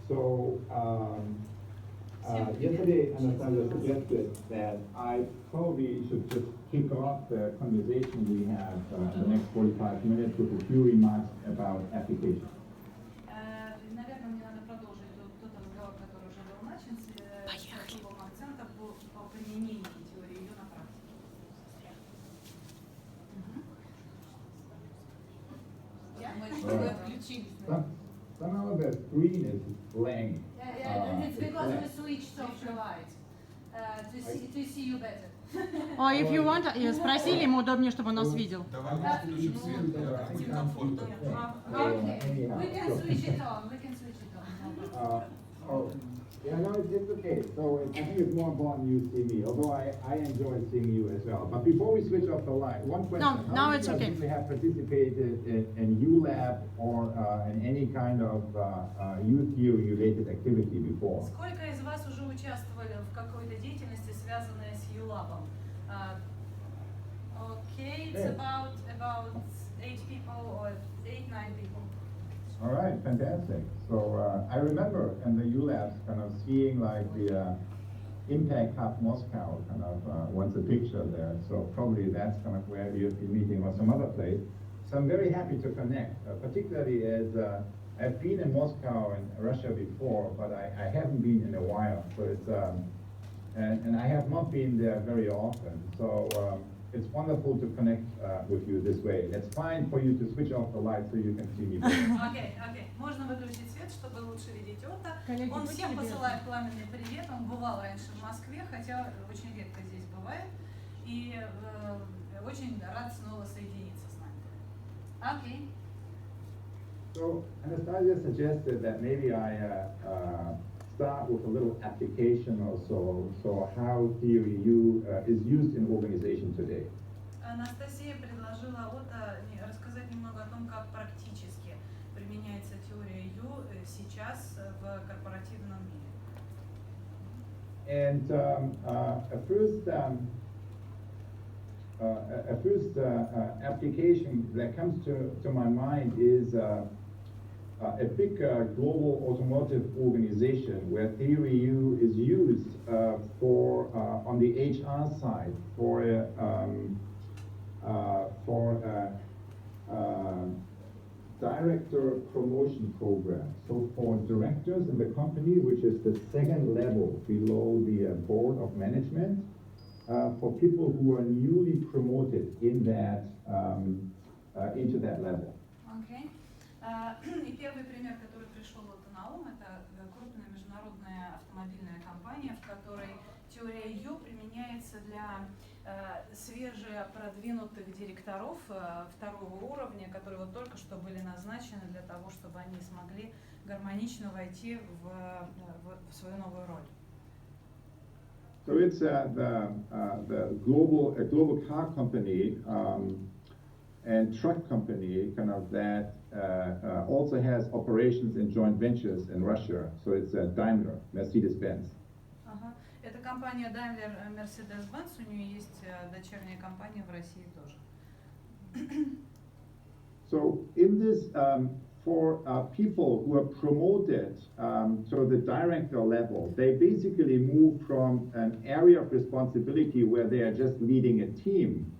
So yesterday, Anastasia suggested that I probably should just kick off the conversation we have in the next 45 minutes with a few remarks about application. Наверное, мне надо продолжить тот разговор, который уже был начат, с таким акцентом по применению теории ее на практике. Мы отключились. Somehow the screen is blank. It's because we switched off the light to see you better. Oh, if you want, спросили, ему удобнее, чтобы он нас видел. Okay, we can switch it on. Yeah, no, it's okay. So I think it's more important you see me, although I enjoy seeing you as well. But before we switch off the light, one question. No, now it's okay. You have participated in ULab or in any kind of youth year-related activity before? Сколько из вас уже участвовали в какой-то деятельности, связанной с ULab? Okay, it's about 8 people or 8-9 people. All right, fantastic. So I remember in the ULabs kind of seeing like the Impact Hub Moscow kind of once a picture there. So probably that's kind of where you've been meeting or some other place. So I'm very happy to connect, particularly as I've been in Moscow and Russia before, but I haven't been in a while. So it's and I have not been there very often. So it's wonderful to connect with you this way. It's fine for you to switch off the light so you can see me better. Okay. Можно выключить свет, чтобы лучше видеть Отто. Он всем посылает пламенный привет. Он бывал раньше в Москве, хотя очень редко здесь бывает. И очень рад снова соединиться с нами. Okay. So Anastasia suggested that maybe I start with a little application or so. So how theory U is used in organization today. Анастасия предложила Отто рассказать немного о том, как практически применяется теория Ю сейчас в корпоративном мире. And a first application that comes to my mind is a big global automotive organization where theory U is used for on the HR side for director promotion program. So for directors in the company, which is the second level below the board of management, for people who are newly promoted in that into that level. Okay. И первый пример, который пришел вот на ум, это крупная международная автомобильная компания, в которой теория Ю применяется для свежепродвинутых директоров второго уровня, которые вот только что были назначены для того, чтобы они смогли гармонично войти в свою новую роль. So it's the global car company and truck company kind of that also has operations in joint ventures in Russia. So it's Daimler, Mercedes-Benz. Это компания Daimler Mercedes-Benz, у нее есть дочерняя компания в России тоже. So in this, for people who are promoted to the director level, they basically move from an area of responsibility where they are just leading a team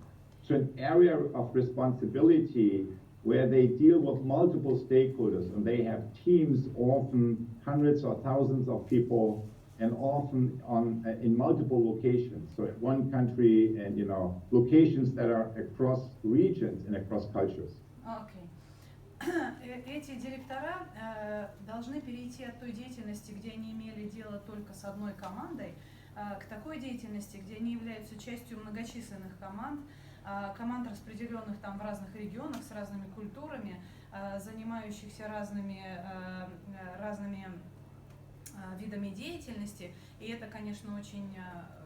to an area of responsibility where they deal with multiple stakeholders, and they have teams, often hundreds or thousands of people, and often in multiple locations. So in one country, and locations that are across regions and across cultures. Okay. Эти директора должны перейти от той деятельности, где они имели дело только с одной командой, к такой деятельности, где они являются частью многочисленных команд, распределенных там в разных регионах с разными культурами, занимающихся разными видами деятельности, и это, конечно, очень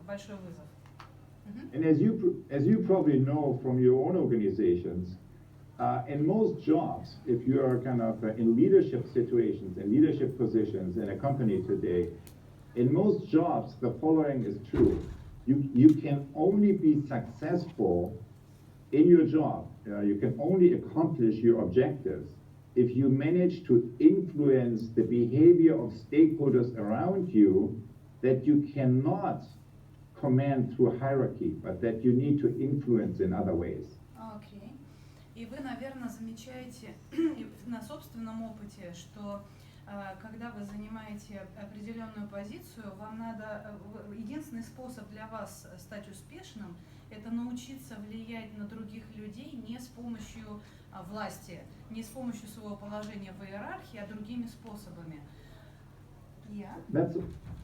большой вызов. And as you probably know from your own organizations, in most jobs, if you are kind of in leadership situations, in leadership positions in a company today, in most jobs, the following is true. You can only be successful in your job. You can only accomplish your objectives if you manage to influence the behavior of stakeholders around you, that you cannot command through hierarchy, but that you need to influence in other ways. Окей. И вы, наверное, замечаете на собственном опыте, что когда вы занимаете определенную позицию, вам надо, единственный способ для вас стать успешным, это научиться влиять на других людей не с помощью власти, не с помощью своего положения в иерархии, а другими способами. Yeah.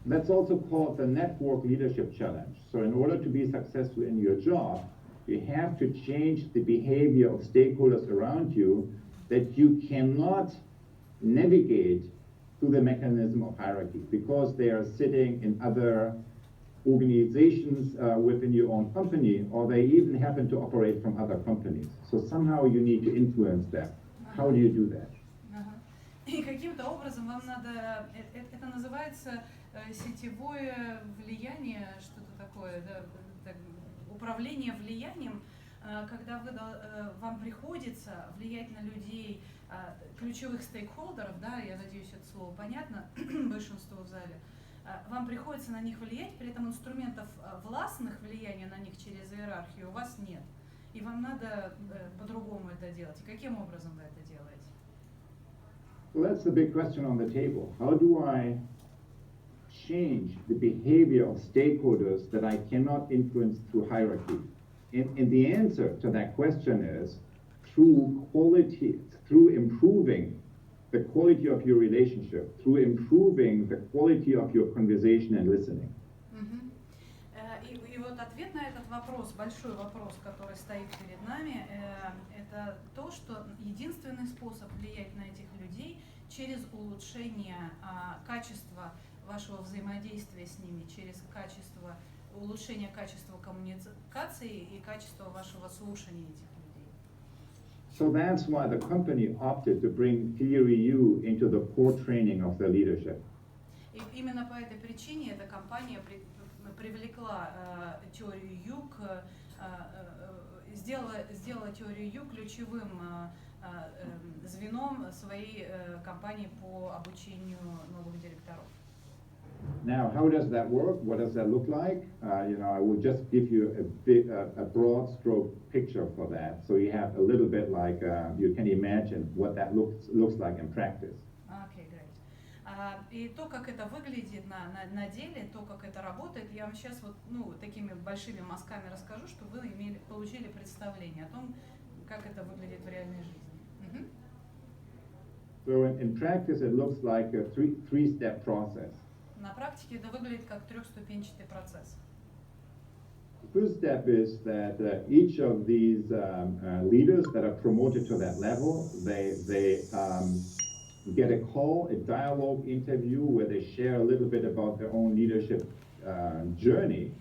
That's also called the network leadership challenge. So in order to be successful in your job, you have to change the behavior of stakeholders around you that you cannot navigate through the mechanism of hierarchy because they are sitting in other organizations within your own company, or they even happen to operate from other companies. So somehow you need to influence them. How do you do that? И каким-то образом вам надо, это называется сетевое влияние, что-то такое, да, управление влиянием, когда вам приходится влиять на людей, ключевых стейкхолдеров, да, я надеюсь, это слово понятно большинству в зале, вам приходится на них влиять, при этом инструментов властных влияния на них через иерархию у вас нет. И вам надо по-другому это делать. И каким образом вы это делаете? Well, that's the big question on the table. How do I change the behavior of stakeholders that I cannot influence through hierarchy? And the answer to that question is through quality, through improving the quality of your relationship, through improving the quality of your conversation and listening. И вот ответ на этот вопрос, большой вопрос, который стоит перед нами, это то, что единственный способ влиять на этих людей через улучшение качества вашего взаимодействия с ними, через улучшение качества коммуникации и качества вашего слушания этих людей. So that's why the company opted to bring Theory U into the core training of the leadership. И именно по этой причине эта компания привлекла теорию Ю, сделала теорию Ю ключевым звеном своей кампании по обучению новых директоров. Now, how does that work? What does that look like? I will just give you a broad stroke picture for that, so you have a little bit like you can imagine what that looks like in practice. Okay, great. И то, как это выглядит на деле, то, как это работает, я вам сейчас такими большими мазками расскажу, чтобы вы получили представление о том, как это выглядит в реальной жизни. So in practice, it looks like a three-step process. На практике это выглядит как трехступенчатый процесс. The first step is that each of these leaders that are promoted to that level, they get a call, a dialogue interview where they share a little bit about their own leadership journey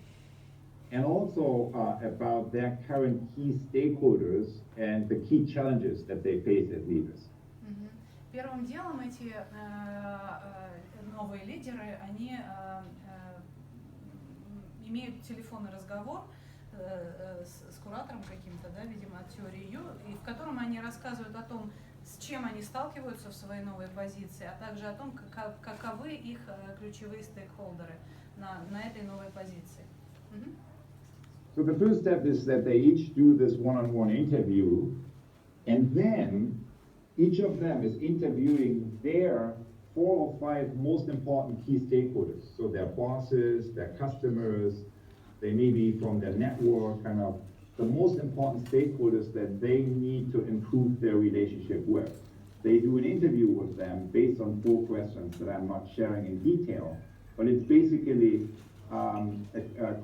and also about their current key stakeholders and the key challenges that they face as leaders. Первым делом эти новые лидеры, они имеют телефонный разговор с куратором каким-то, да, видимо, от теории Ю, и в котором они рассказывают о том, с чем они сталкиваются в своей новой позиции, а также о том, каковы их ключевые стейкхолдеры на этой новой позиции. So the first step is that they each do this one-on-one interview, and then each of them is interviewing their 4 or 5 most important key stakeholders. So their bosses, their customers, they may be from their network, kind of the most important stakeholders that they need to improve their relationship with. They do an interview with them based on 4 questions that I'm not sharing in detail, but it's basically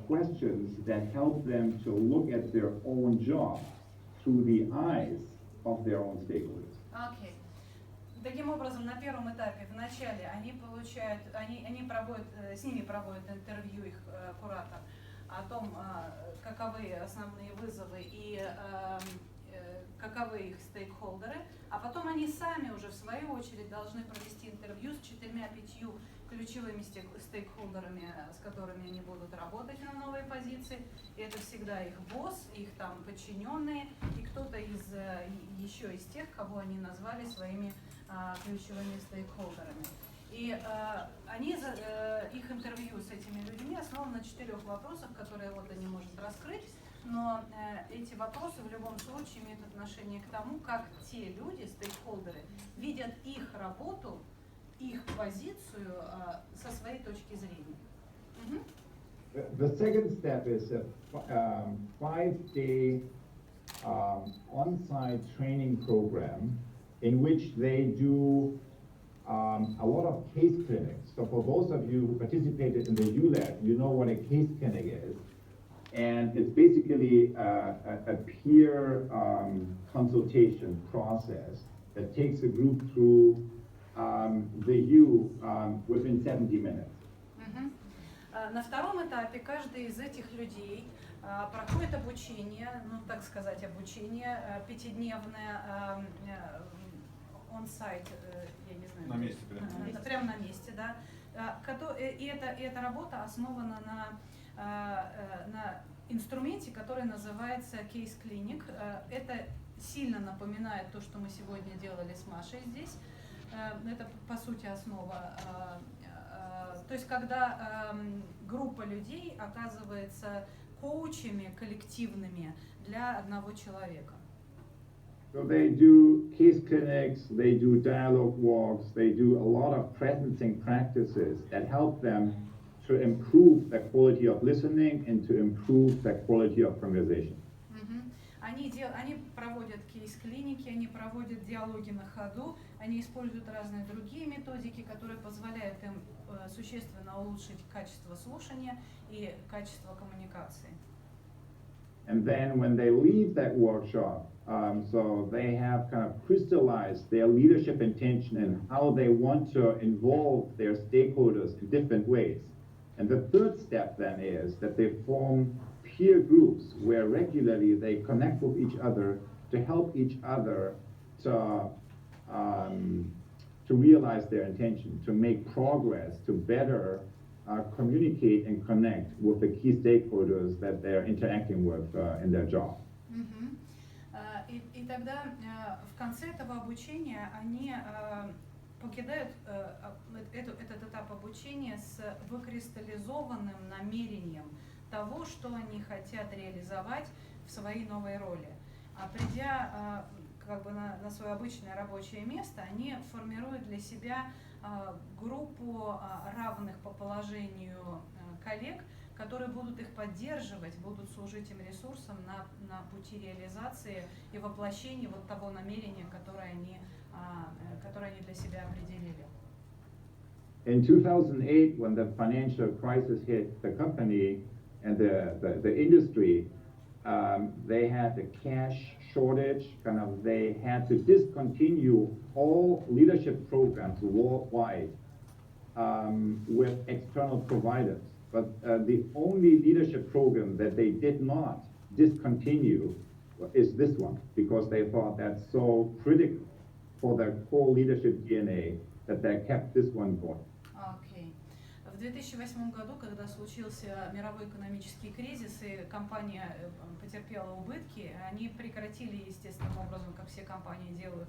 questions that help them to look at their own job through the eyes of their own stakeholders. Okay. Таким образом, на первом этапе, в начале, они проводят, с ними проводят интервью их куратор о том, каковы основные вызовы и каковы их стейкхолдеры, а потом они сами уже в свою очередь должны провести интервью с 4-5 ключевыми стейкхолдерами, с которыми они будут работать на новой позиции. И это всегда их босс, их там подчиненные и кто-то еще из тех, кого они назвали своими ключевыми стейкхолдерами. И их интервью с этими людьми основано на 4 вопросах, которые Otto не может раскрыть, но эти вопросы в любом случае имеют отношение к тому, как те люди, стейкхолдеры, видят их работу, их позицию со своей точки зрения. The second step is a 5-day on-site training program in which they do a lot of case clinics. So for those of you who participated in the ULAB, you know what a case clinic is. And it's basically a peer consultation process that takes a group through the U within 70 minutes. На втором этапе каждый из этих людей проходит обучение, ну так сказать, обучение 5-дневное on-site, я не знаю. На месте, прямо на месте, да. И эта работа основана на инструменте, который называется Case Clinic. Это сильно напоминает то, что мы сегодня делали с Машей здесь. Это, по сути, основа. То есть, когда группа людей оказывается коучами коллективными для одного человека. So they do case clinics, they do dialogue walks, they do a lot of presencing practices that help them to improve the quality of listening and to improve the quality of conversation. Они проводят кейс-клиники, они проводят диалоги на ходу, они используют разные другие методики, которые позволяют им существенно улучшить качество слушания и качество коммуникации. And then when they leave that workshop, so they have kind of crystallized their leadership intention and how they want to involve their stakeholders in different ways. And the third step then is that they form peer groups where regularly they connect with each other to help each other to realize their intention, to make progress, to better communicate and connect with the key stakeholders that they're interacting with in their job. И тогда в конце этого обучения они покидают этот этап обучения с выкристаллизованным намерением того, что они хотят реализовать в своей новой роли. А придя как бы на свое обычное рабочее место, они формируют для себя группу равных по положению коллег, которые будут их поддерживать, будут служить им ресурсом на пути реализации и воплощения вот того намерения, которое они для себя определили. In 2008, when the financial crisis hit the company and the industry, they had a cash shortage, they had to discontinue all leadership programs worldwide with external providers. But the only leadership program that they did not discontinue is this one, because they thought that's so critical for their core leadership DNA that they kept this one going. Okay. В 2008 году, когда случился мировой экономический кризис и компания потерпела убытки, они прекратили естественным образом, как все компании делают,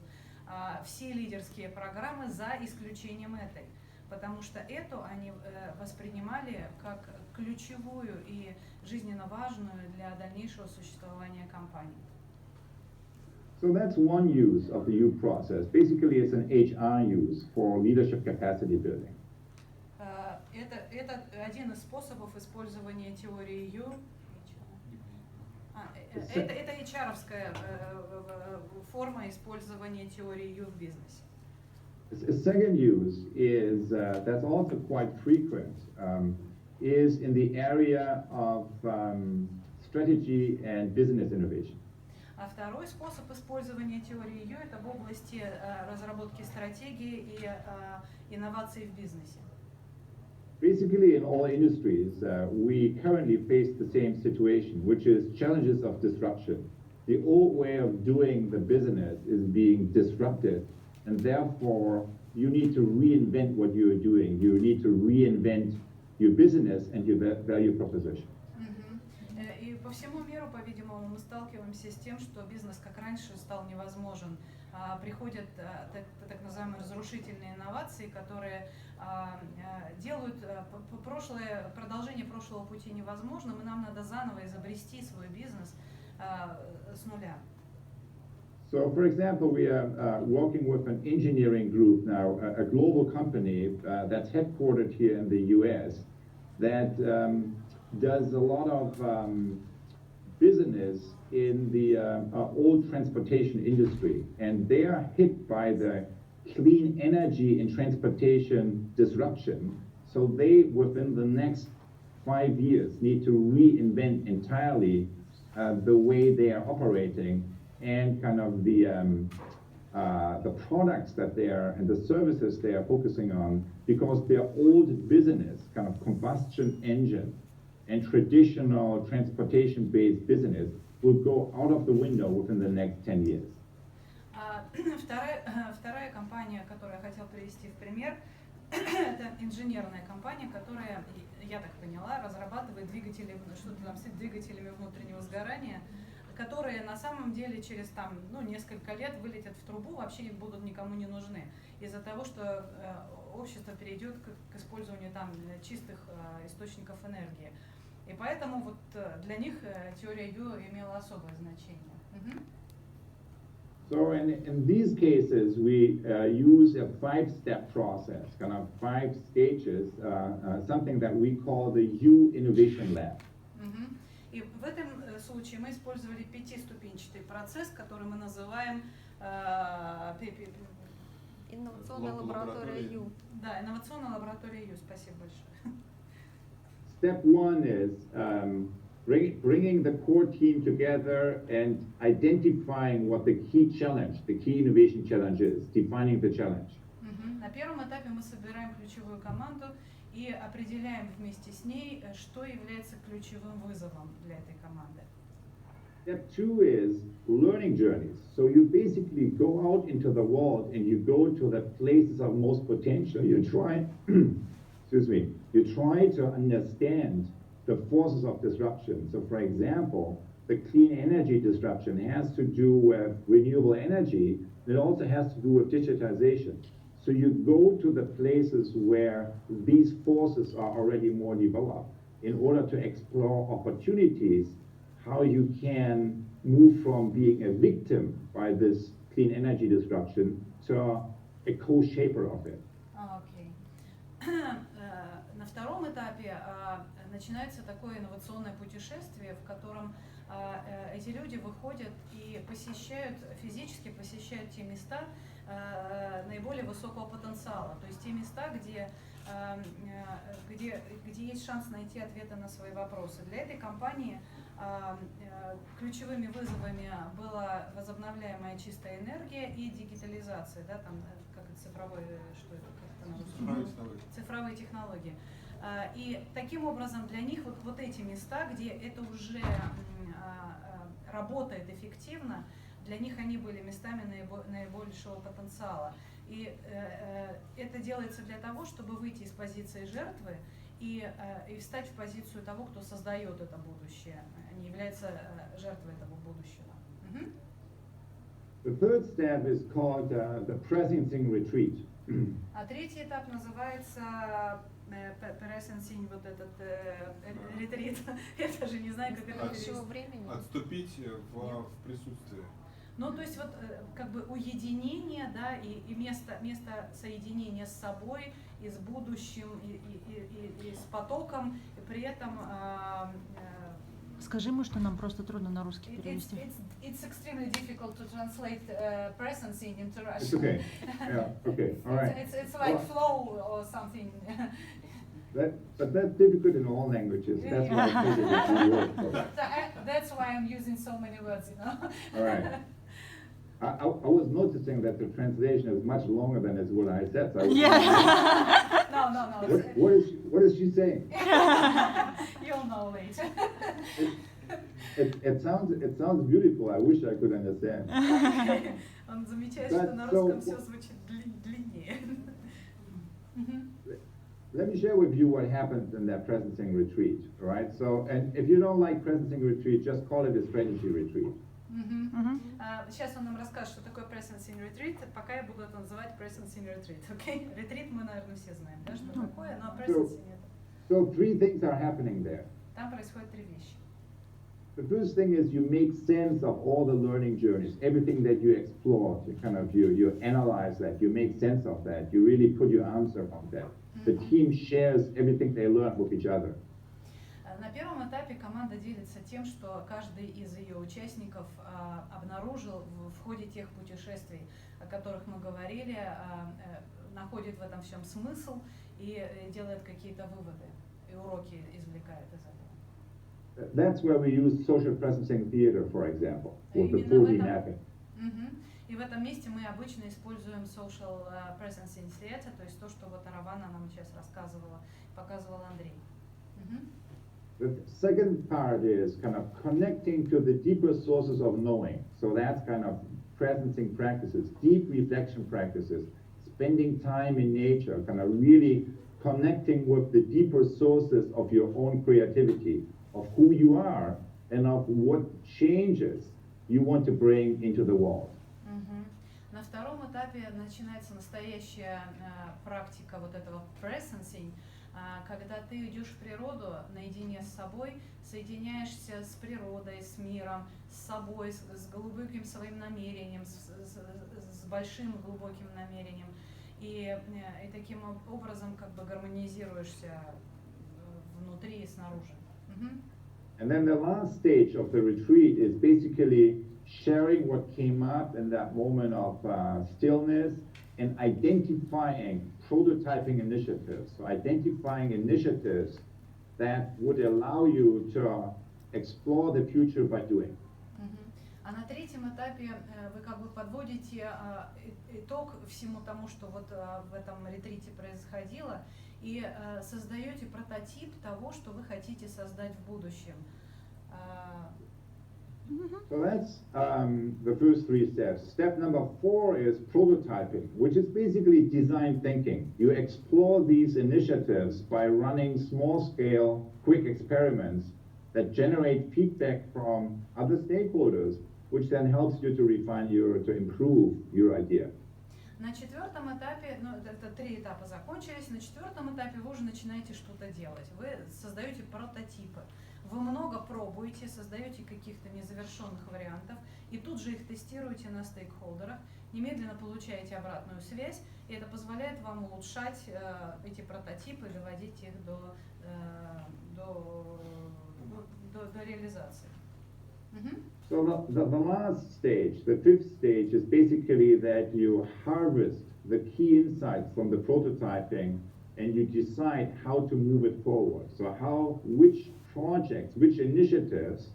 все лидерские программы за исключением этой, потому что эту они воспринимали как ключевую и жизненно важную для дальнейшего существования компании. So that's one use of the U process. Basically, it's an HR use for leadership capacity building. Это один из способов использования теории U. Это HR-овская форма использования теории U в бизнесе. A second use is that's also quite frequent is in the area of strategy and business innovation. А второй способ использования теории U это в области разработки стратегии и инноваций в бизнесе. Basically, in all industries, we currently face the same situation, which is challenges of disruption. The old way of doing the business is being disrupted, and therefore you need to reinvent what you're doing. You need to reinvent your business and your value proposition. И по всему миру, по-видимому, мы сталкиваемся с тем, что бизнес, как раньше, стал невозможен. Приходят так называемые разрушительные инновации, которые делают продолжение прошлого пути невозможным, и нам надо заново изобрести свой бизнес с нуля. So, for example, we are working with an engineering group now, a global company that's headquartered here in the US that does a lot of business in the old transportation industry. And they are hit by the clean energy and transportation disruption. So they, within the next 5 years, need to reinvent entirely the way they are operating and kind of the products that they are and the services they are focusing on, because their old business, kind of combustion engine and traditional transportation-based business, will go out of the window within the next 10 years. Вторая компания, которую я хотел привести в пример, это инженерная компания, которая, я так поняла, разрабатывает двигатели, что-то там с двигателями внутреннего сгорания, которые на самом деле через несколько лет вылетят в трубу, вообще будут никому не нужны, из-за того, что общество перейдет к использованию чистых источников энергии. И поэтому вот для них теория Ю имела особое значение. So in these cases, we use a 5-step process, kind of 5 stages, something that we call the U Innovation Lab. И в этом случае мы использовали 5-ступенчатый процесс, который мы называем инновационная лаборатория Ю. Да, инновационная лаборатория Ю. Спасибо большое. Step 1 is bringing the core team together and identifying what the key challenge, the key innovation challenge is, defining the challenge. На первом этапе мы собираем ключевую команду и определяем вместе с ней, что является ключевым вызовом для этой команды. Step 2 is learning journeys. So you basically go out into the world and you go to the places of most potential. You try, you try to understand the forces of disruption. So for example, the clean energy disruption has to do with renewable energy. It also has to do with digitization. So you go to the places where these forces are already more developed in order to explore opportunities, how you can move from being a victim by this clean energy disruption to a co-shaper of it. На втором этапе начинается такое инновационное путешествие, в котором эти люди выходят и физически посещают те места наиболее высокого потенциала, то есть те места, где есть шанс найти ответы на свои вопросы. Для этой компании ключевыми вызовами была возобновляемая чистая энергия и дигитализация, да, там как это цифровые технологии. И таким образом для них вот эти места, где это уже работает эффективно, для них они были местами наибольшего потенциала. И это делается для того, чтобы выйти из позиции жертвы и встать в позицию того, кто создает это будущее, а не является жертвой этого будущего. The third step is called the presencing retreat. А третий этап называется presencing, вот этот ретрит. Я даже не знаю, как это перевести. Отступить в присутствии. Ну, то есть вот как бы уединение, да, и место соединения с собой, и с будущим, и с потоком, и при этом... Скажи ему, что нам просто трудно на русский перевести. It's extremely difficult to translate presencing into Russian. It's okay. Yeah, okay. All right. It's like flow or something. But that's difficult in all languages. That's why I think it's a word for it. That's why I'm using so many words, you know. All right. I was noticing that the translation is much longer than is what I said. So No. What is she saying? You'll know later. It sounds beautiful. I wish I could understand. Он замечает, что на русском все звучит длиннее. Let me share with you what happened in that presencing retreat, right? So, and if you don't like presencing retreat, just call it a strategy retreat. Сейчас он нам расскажет, что такое presencing retreat, пока я буду это называть presencing retreat, окей? Ретрит мы, наверное, все знаем, да, что такое, но presencing это. So 3 things are happening there. Там происходят 3 вещи. The first thing is you make sense of all the learning journeys, everything that you explore, you analyze that, you make sense of that, you really put your arms around that. The team shares everything they learn with each other. На первом этапе команда делится тем, что каждый из ее участников обнаружил в ходе тех путешествий, о которых мы говорили, находит в этом всем смысл и делает какие-то выводы, и уроки извлекает из этого. That's where we use social presencing theater, for example, with the 4D mapping. И в этом месте мы обычно используем social presencing theater, то есть то, что вот Аравана нам сейчас рассказывала, показывал Андрей. The second part is kind of connecting to the deeper sources of knowing. So that's kind of presencing practices, deep reflection practices, spending time in nature, kind of really connecting with the deeper sources of your own creativity, of who you are, and of what changes you want to bring into the world. На втором этапе начинается настоящая практика вот этого presencing, когда ты идешь в природу наедине с собой, соединяешься с природой, с миром, с собой, с глубоким своим намерением, с большим глубоким намерением, и таким образом как бы гармонизируешься внутри и снаружи. And then the last stage of the retreat is basically sharing what came up in that moment of stillness and identifying prototyping initiatives. So identifying initiatives that would allow you to explore the future by doing. А на третьем этапе вы как бы подводите итог всему тому, что вот в этом ретрите происходило, и создаете прототип того, что вы хотите создать в будущем. So that's the first 3 steps. Step number 4 is prototyping, which is basically design thinking. You explore these initiatives by running small-scale, quick experiments that generate feedback from other stakeholders, which then helps you to refine to improve your idea. На четвертом этапе, ну это 3 этапа закончились, на четвертом этапе вы уже начинаете что-то делать. Вы создаете прототипы. Вы много пробуете, создаете каких-то незавершенных вариантов, и тут же их тестируете на стейкхолдерах, немедленно получаете обратную связь, и это позволяет вам улучшать эти прототипы, доводить их до реализации. So the last stage, the 5th stage, is basically that you harvest the key insights from the prototyping and you decide how to move it forward. So which projects, which initiatives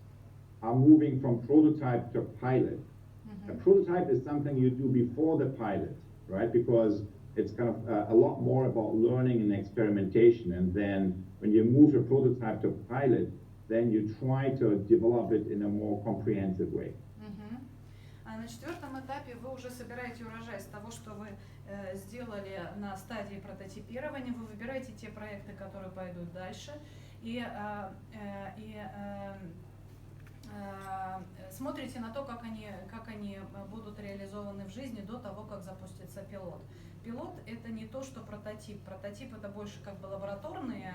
are moving from prototype to pilot. A prototype is something you do before the pilot, right? Because it's kind of a lot more about learning and experimentation. And then when you move a prototype to pilot, then you try to develop it in a more comprehensive way. А на четвертом этапе вы уже собираете урожай с того, что вы сделали на стадии прототипирования. Вы выбираете те проекты, которые пойдут дальше, и смотрите на то, как они будут реализованы в жизни до того, как запустится пилот. Пилот – это не то, что прототип. Прототип – это больше как бы лабораторная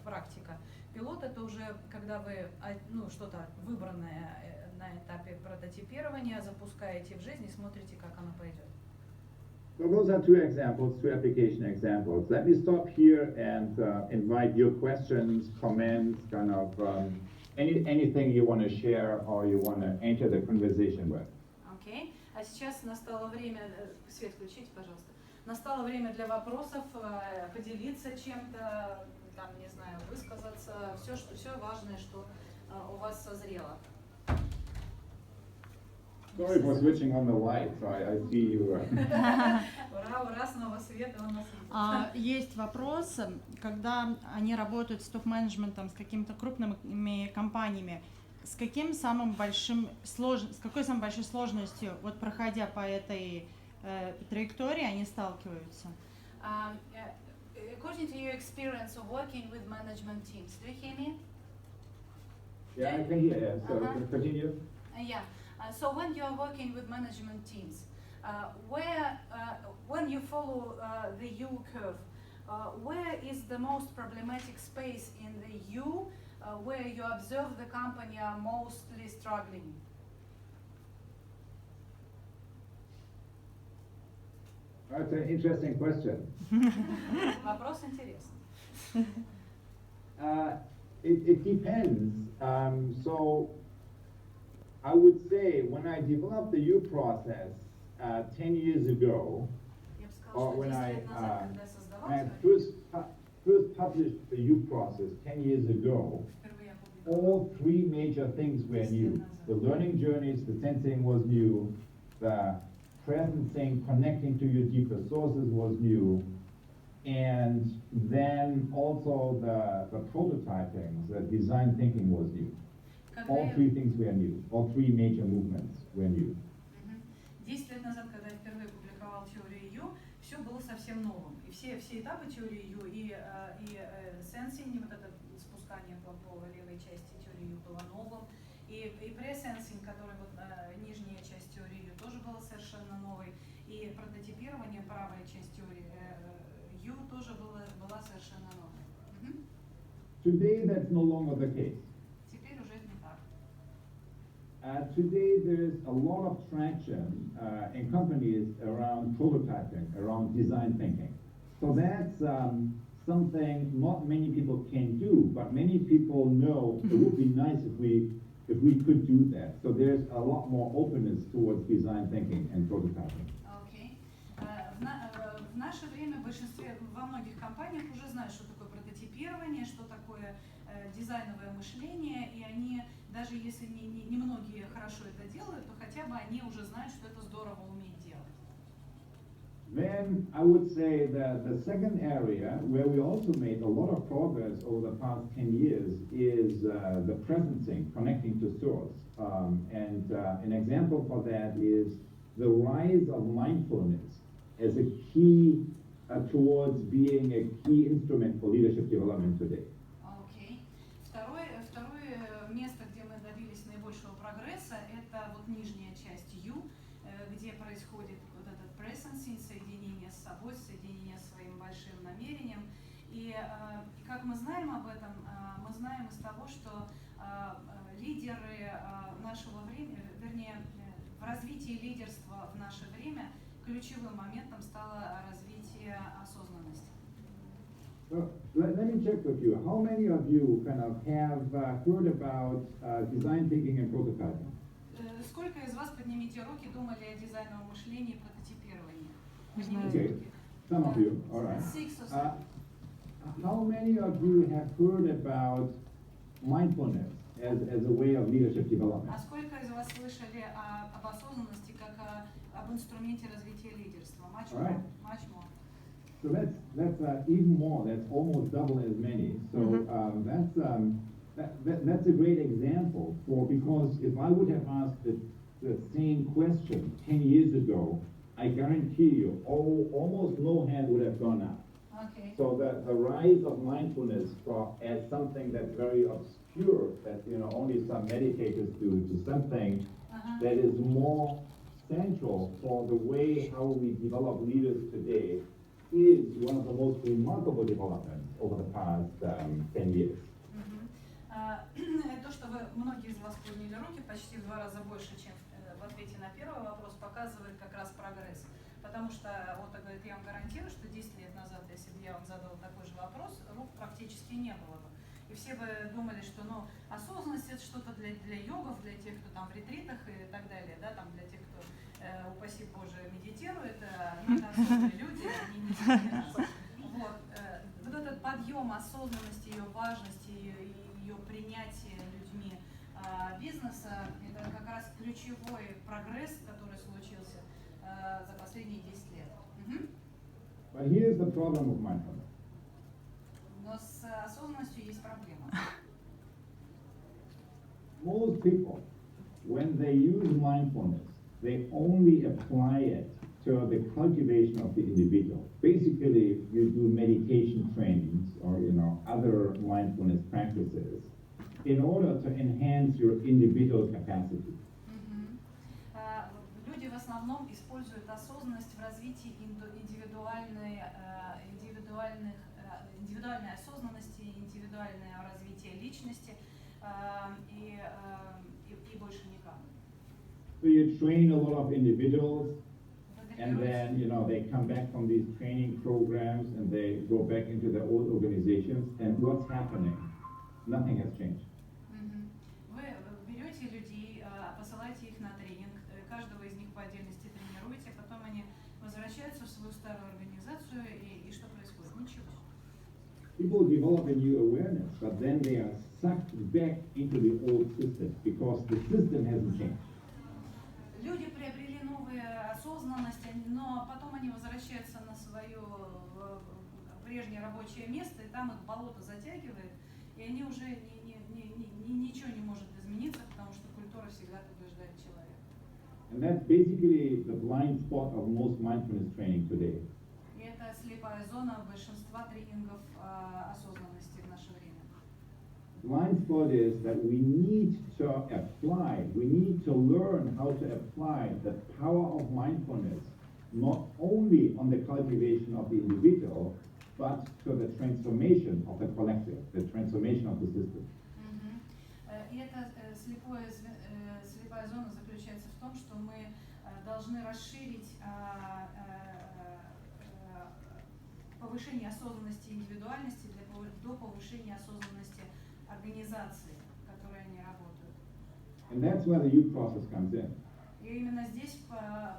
практика. Пилот – это уже когда вы что-то выбранное на этапе прототипирования запускаете в жизнь и смотрите, как оно пойдет. So those are 2 examples, 2 application examples. Let me stop here and invite your questions, comments, kind of anything you want to share or you want to enter the conversation with. Окей. А сейчас настало время, свет включите, пожалуйста. Настало время для вопросов, поделиться чем-то, там, не знаю, высказаться, все важное, что у вас созрело. Sorry for switching on the lights. I see you. Ура, снова свет, и он нас видит. Есть вопрос, когда они работают с топ-менеджментом, с какими-то крупными компаниями, с какой самой большой сложностью, вот проходя по этой траектории, они сталкиваются? According to your experience of working with management teams, do you hear me? Yeah, I can hear you. So continue. Yeah. So when you are working with management teams, when you follow the U curve, where is the most problematic space in the U where you observe the company are mostly struggling? That's an interesting question. Вопрос интересный. It depends. So I would say when I developed the U process 10 years ago, Я бы сказала, or что when 10 I, лет назад, когда я when создавал I свою, first published the U process 10 years ago, впервые опубликовала all three major things were new. The learning journeys, the sensing was new, the presencing, connecting to your deeper sources was new, and then also the prototyping, the design thinking was new. All three things were new. All three major movements were new. 10 лет назад, когда я впервые публиковал теорию Ю, все было совсем новым. И все этапы теории Ю, и сенсинг, вот это спускание по левой части теории Ю было новым, и пресенсинг, который вот нижняя часть теории Ю, тоже была совершенно новой, и прототипирование правой части теории Ю тоже была совершенно новой. Today, that's no longer the case. Теперь уже это не так. Today, there's a lot of traction in companies around prototyping, around design thinking. So that's something not many people can do, but many people know it would be nice if we could do that. So there's a lot more openness towards design thinking and prototyping. Okay. В наше время во многих компаниях уже знают, что такое прототипирование, что такое дизайновое мышление, и они, даже если не многие хорошо это делают, то хотя бы они уже знают, что это здорово уметь делать. Then I would say that the second area where we also made a lot of progress over the past 10 years is the presencing, connecting to source. And an example for that is the rise of mindfulness as a key towards being a key instrument for leadership development today. Окей. Второе место, где мы добились наибольшего прогресса, это вот нижняя часть U, где происходит вот этот presencing, соединение с собой, соединение с своим большим намерением. И как мы знаем об этом, мы знаем из того, что лидеры нашего времени, вернее, в развитии лидерства в наше время ключевым моментом стало развитие осознанности. So let me check with you. How many of you kind of have heard about design thinking and prototyping? Сколько из вас, поднимите руки, думали о дизайновом мышлении и прототипировании? Okay, some of you, all right. 6 or 7. How many of you have heard about mindfulness as a way of leadership development? А сколько из вас слышали об осознанности как об инструменте развития лидерства? Much more. Right. Much more. So that's even more. That's almost double as many. So that's a great example because if I would have asked the same question 10 years ago, I guarantee you, almost no hand would have gone up. Okay. So the rise of mindfulness as something that's very obscure, that only some meditators do, to something that is more central for the way how we develop leaders today, is one of the most remarkable developments over the past 10 years. То, что многие из вас подняли руки, почти в 2 раза больше, чем в ответе на первый вопрос, показывает как раз прогресс. Потому что Отто говорит, я вам гарантирую, что 10 лет назад, если бы я вам задал такой же вопрос, рук практически не было бы. И все бы думали, что осознанность это что-то для йогов, для тех, кто там в ретритах и так далее, да, там для тех, кто, упаси Боже, медитирует, это особые люди, они не медитируют. Вот этот подъем осознанности, ее важности, ее принятие людьми бизнеса, это как раз ключевой прогресс, который случился за последние 10 лет. But here's the problem with mindfulness. Но с осознанностью есть проблема. most people, when they use mindfulness, they only apply it to the cultivation of the individual. Basically, you do meditation trainings or other mindfulness practices in order to enhance your individual capacity. Люди в основном используют осознанность в развитии индивидуальной осознанности, индивидуальное развитие личности и больше никак. So you train a lot of individuals, and then they come back from these training programs and they go back into their old organizations, and what's happening? Nothing has changed. Вы берете людей, посылаете их на тренинг, каждого из них по отдельности тренируете, потом они возвращаются в свою старую организацию, и что происходит? Ничего. People develop a new awareness, but then they are sucked back into the old system because the system hasn't changed. Люди приобрели новую осознанность, но потом они возвращаются на свое прежнее рабочее место, и там их болото затягивает, и они уже ничего не может измениться, потому что культура всегда побеждает человека. And that's basically the blind spot of most mindfulness training today. И это слепая зона большинства тренингов осознанности в наше время. Blind spot is that we need to learn how to apply the power of mindfulness, not only on the cultivation of the individual, but to the transformation of the collective, the transformation of the system. И эта слепая зона заключается в том, что мы должны расширить повышение осознанности индивидуальности до повышения осознанности организации, в которой они работают. And that's where the U process comes in. И именно здесь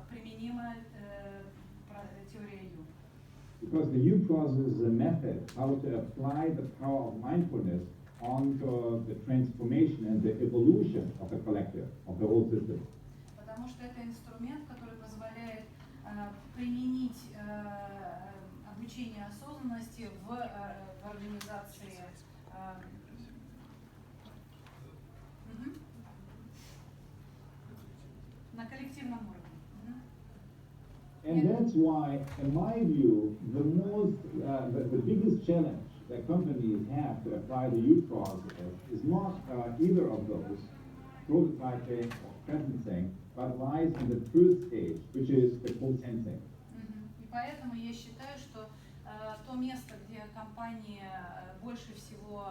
применима теория Ю. Because the U process is a method how to apply the power of mindfulness onto the transformation and the evolution of the collective, of the whole system. Потому что это инструмент, который позволяет применить обучение осознанности в организации. На коллективном уровне. And that's why, in my view, the biggest challenge that companies have to apply the U process is not either of those, prototyping or presencing, but lies in the first stage, which is the co-sensing. И поэтому я считаю, что то место, где компании больше всего,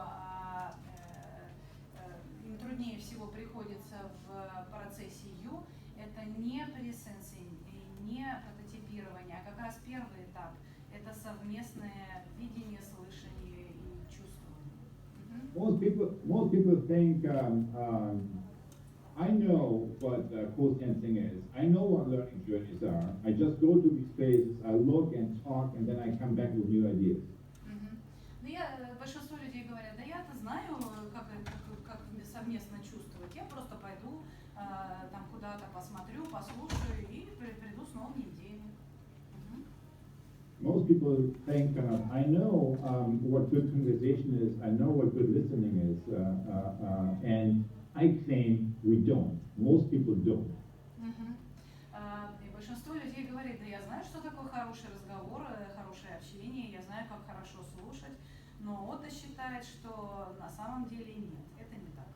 им труднее всего приходится в процессе U, это не пресенсинг и не прототипирование, а как раз первый этап. Это совместное видение, слышание и чувствование. Most people think, I know what co-sensing is. I know what learning journeys are. I just go to these places, I look and talk, and then I come back with new ideas. Большинство людей говорят, да я-то знаю, как совместно чувствовать. Я просто пойду там куда-то посмотрю, послушаю и приду с новыми идеями. Most people think, I know what good conversation is, I know what good listening is, and I claim we don't. Most people don't. И большинство людей говорит, да я знаю, что такое хороший разговор, хорошее общение, я знаю, как хорошо слушать, но Отто считает, что на самом деле нет, это не так.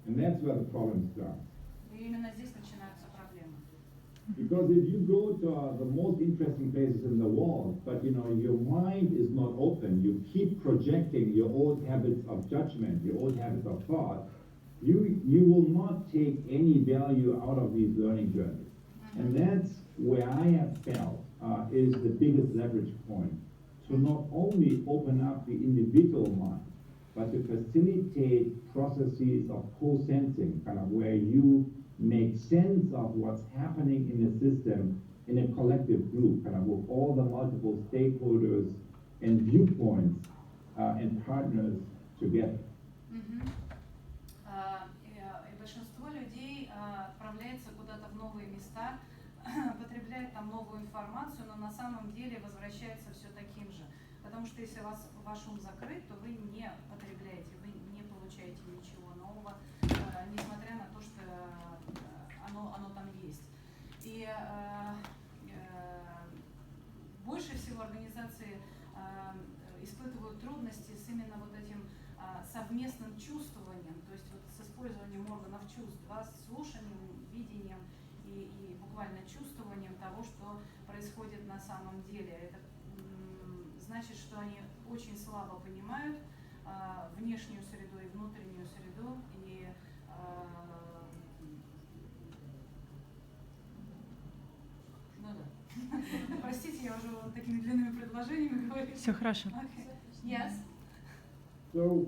And that's where the problem starts. И именно здесь начинаются проблемы. Because if you go to the most interesting places in the world, but your mind is not open, you keep projecting your old habits of judgment, your old habits of thought, you will not take any value out of these learning journeys. And that's where I have felt is the biggest leverage point, to not only open up the individual mind, but to facilitate processes of co-sensing, where you make sense of what's happening in the system in a collective group, with all the multiple stakeholders and viewpoints and partners together. И большинство людей отправляется куда-то в новые места, потребляет там новую информацию, но на самом деле возвращается все таким же. Потому что если ваш ум закрыт, то вы не потребляете, вы не получаете ничего нового, несмотря на то, что оно там есть. И больше всего организации испытывают трудности с именно вот этим совместным чувствованием, то есть вот с использованием органов чувств, да, с слушанием, видением и буквально чувствованием того, что происходит на самом деле. Это значит, что они очень слабо понимают внешнюю среду и внутреннюю среду, и ну да. Простите, я уже вот такими длинными предложениями говорю. Все хорошо. Okay. Yes. So,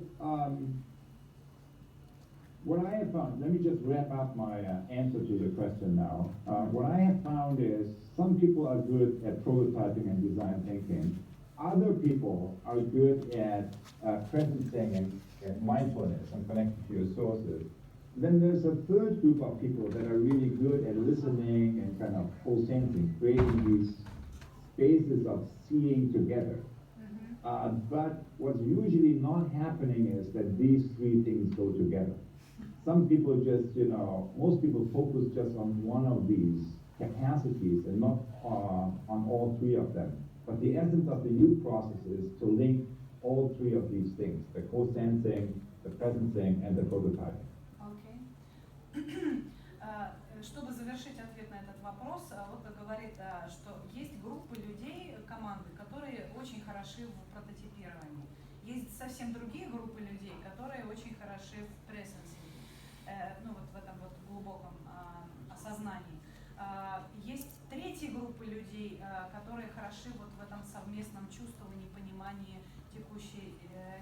what I have found, let me just wrap up my answer to your question now. What I have found is some people are good at prototyping and design thinking. Other people are good at presencing and mindfulness and connecting to your sources. Then there's a third group of people that are really good at listening and kind of whole sensing, creating these spaces of seeing together. But what's usually not happening is that these three things go together. Some people just, most people focus just on one of these capacities and not on all three of them. But the essence of the youth process is to link all three of these things, the co-sensing, the presencing, and the prototyping. Чтобы завершить ответ на этот вопрос, Отто говорит, что есть группы людей, команды, которые очень хороши в прототипировании. Есть совсем другие группы людей, которые очень хороши в прессенсинге, ну вот в этом вот глубоком осознании. Есть третья группа людей, которые хороши вот в этом совместном чувствовании, понимании текущей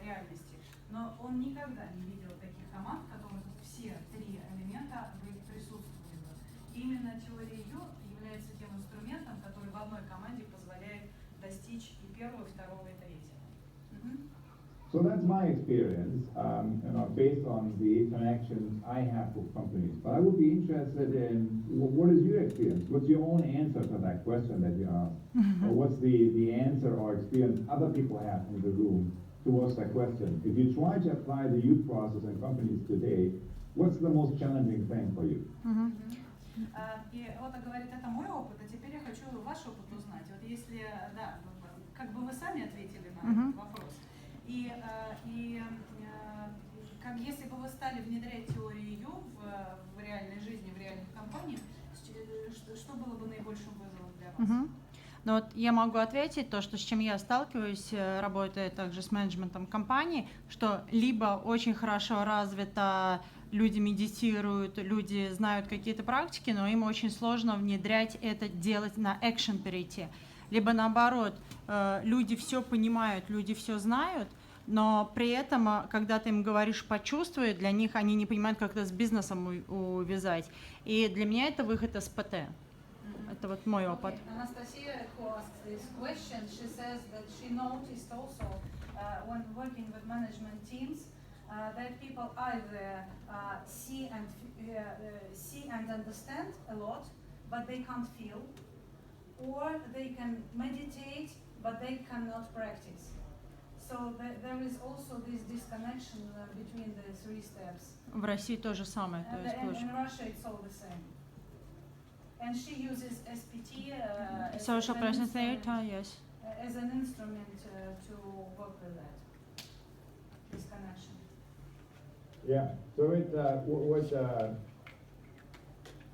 реальности. Но он никогда не видел таких команд, в которых все три элемента присутствовали бы. И именно теория Ю является тем инструментом, который в одной команде позволяет достичь и первого, и второго, и третьего. So that's my experience, based on the interactions I have with companies. But I would be interested in what is your experience? What's your own answer to that question that you asked? Or what's the answer or experience other people have in the room towards that question? If you try to apply the youth process in companies today, what's the most challenging thing for you? И Отто говорит, это мой опыт, а теперь я хочу ваш опыт узнать. Вот если, да, как бы вы сами ответили на этот вопрос. И как если бы вы стали внедрять теорию Ю в реальной жизни, в реальных компаниях, что было бы наибольшим вызовом для вас? Ну вот я могу ответить то, что с чем я сталкиваюсь, работая также с менеджментом компании, что либо очень хорошо развито, люди медитируют, люди знают какие-то практики, но им очень сложно внедрять это, делать на экшен перейти. Либо наоборот, люди все понимают, люди все знают, но при этом, когда ты им говоришь «почувствуй», для них они не понимают, как это с бизнесом увязать. И для меня это выход из ПТ. Это вот мой опыт. Анастасия asked this question. She says that she noticed also when working with management teams that people either see and understand a lot, but they can't feel, or they can meditate, but they cannot practice. So there is also this disconnection between the three steps. В России то же самое. То есть in Russia it's all the same. And she uses SPT social presence, yes. As an instrument to work with that, this connection. Yeah, so what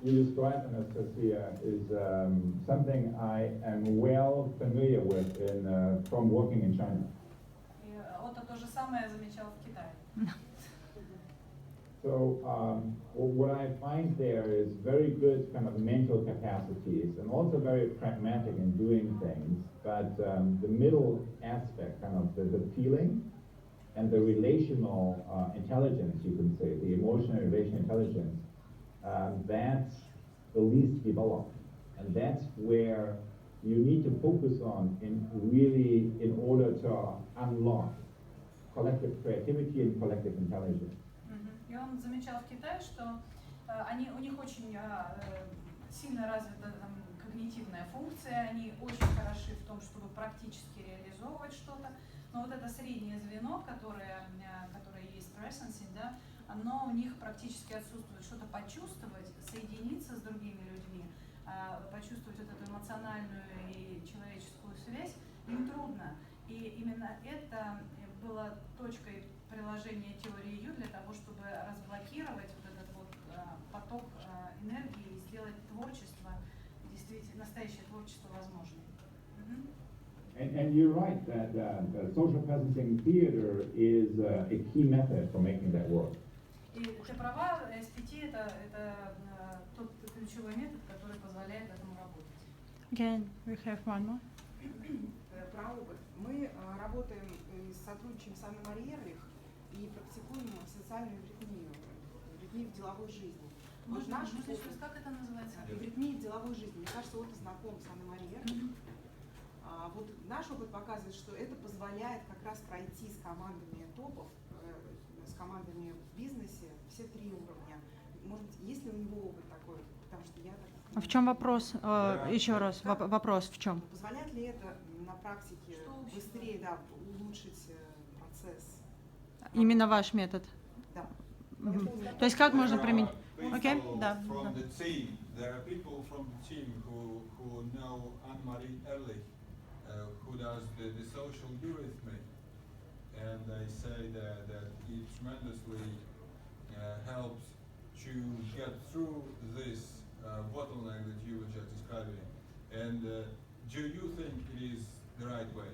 you described, Anastasia, is something I am well familiar with from working in China. Отто то же самое замечал в Китае. So what I find there is very good kind of mental capacities and also very pragmatic in doing things, but the middle aspect, kind of the feeling and the relational intelligence, you can say, the emotional relational intelligence, that's the least developed. And that's where you need to focus on in order to unlock collective creativity and collective intelligence. И он замечал в Китае, что у них очень сильно развита когнитивная функция, они очень хороши в том, чтобы практически реализовывать что-то, но вот это среднее звено, которое есть presencing, да, но у них практически отсутствует что-то почувствовать, соединиться с другими людьми, почувствовать вот эту эмоциональную и человеческую связь, им трудно. И именно это было точкой приложения теории Ю для того, чтобы разблокировать вот этот вот поток энергии и сделать творчество, действительно, настоящее творчество возможным. And you're right that the social presencing theater is a key method for making that work. И ты права, SPT это тот ключевой метод, который позволяет этому работать. Again, we have one more. Про опыт. Мы работаем и сотрудничаем с Анной Марией Эрлих и практикуем социальную эвритмию в деловой жизни. Вот наш опыт, как это называется? эвритмия в деловой жизни. Мне кажется, Отто знаком с Анной Марией Эрлих. Вот наш опыт показывает, что это позволяет как раз пройти с командами топов, с командами в бизнесе все 3 уровня. Может быть, есть ли у него опыт такой? Потому что я так... А в чем вопрос? Еще раз, вопрос в чем? Позволяет ли это на практике быстрее, да, улучшить процесс? Именно ваш метод? Да. То есть как можно применить? Окей, да. From the team, there are people from the team who know Anne-Marie Ehrlich, who does the social eurythmy, and they say that it tremendously helps to get through this bottleneck that you were just describing. And do you think it is the right way?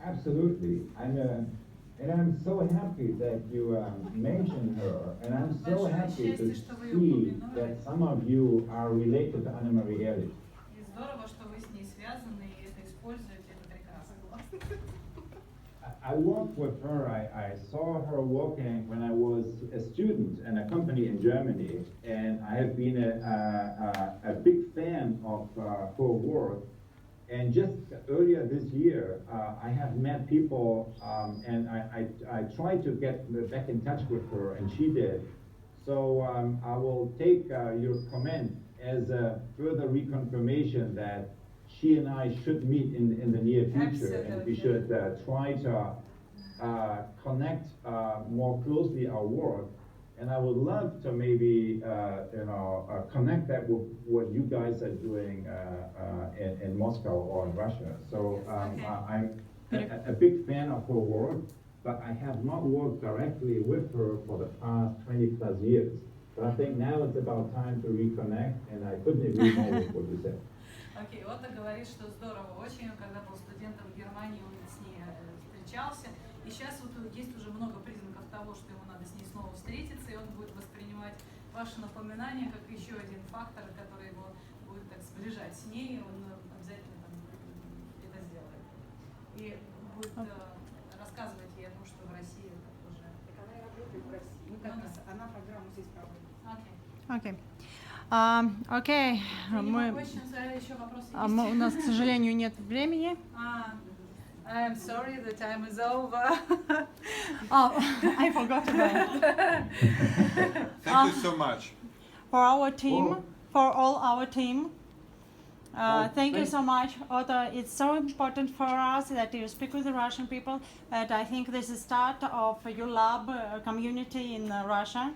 Absolutely. And I'm so happy that you mentioned her, and I'm so happy to see that some of you are related to Anne-Marie Ehrlich. И здорово, что вы с ней связаны и это используете, это прекрасно. I worked with her. I saw her working when I was a student in a company in Germany, and I have been a big fan of her work. And just earlier this year, I have met people, and I tried to get back in touch with her, and she did. So I will take your comment as a further reconfirmation that she and I should meet in the near future, and we should try to connect more closely our work. And I would love to maybe connect that with what you guys are doing in Moscow or in Russia. So I'm a big fan of her work, but I have not worked directly with her for the past 20 plus years. But I think now it's about time to reconnect, and I couldn't agree more with what you said. Окей, Отто говорит, что здорово очень, когда был студентом в Германии, он с ней встречался, и сейчас вот есть уже много признаков того, что ему надо с ней снова встретиться, и он будет воспринимать ваше напоминание как еще один фактор, который его будет так сближать с ней, и он обязательно там это сделает. И будет рассказывать ей о том, что в России это тоже... Так она и работает в России. Ну, как раз она программу здесь проводит. Окей. Окей. У нас, к сожалению, нет времени. I'm sorry, the time is over. Oh, I forgot about it. Thank you so much. For our team, for all our team, thank you so much, Otto. It's so important for us that you speak with the Russian people. And I think this is the start of your lab community in Russia.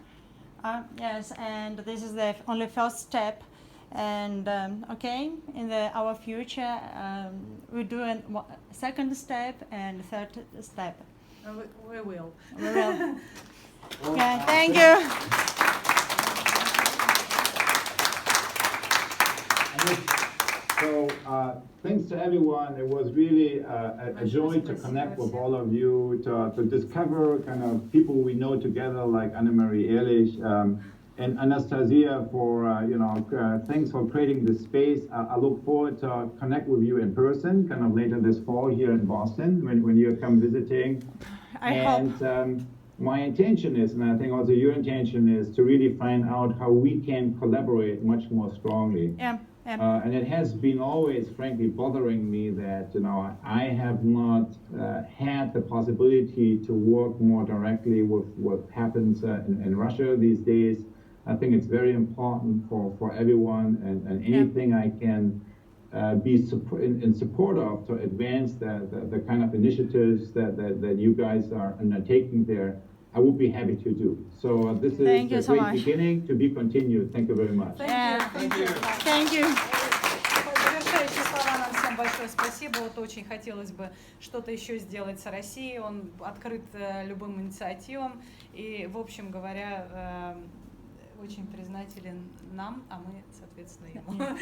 Yes, and this is the only first step. And okay, in our future, we do a second step and third step. We will. We will. Okay, thank you. So thanks to everyone. It was really a joy to connect with all of you, to discover kind of people we know together like Anne-Marie Ehrlich and Anastasia for, thanks for creating this space. I look forward to connect with you in person kind of later this fall here in Boston when you come visiting. I hope. My intention is, and I think also your intention is, to really find out how we can collaborate much more strongly. Yeah. And it has been always, frankly, bothering me that, I have not had the possibility to work more directly with what happens in Russia these days. I think it's very important for everyone, and anything I can be in support of to advance the kind of initiatives that you guys are undertaking there, I would be happy to do. So this is Thank you a so great much. beginning, to be continued. Thank you very much. Thank you. Thank you. Завершающие слова нам всем большое спасибо. Вот очень хотелось бы что-то еще сделать с Россией. Он открыт любым инициативам. И, в общем говоря, очень признателен нам, а мы, соответственно, ему.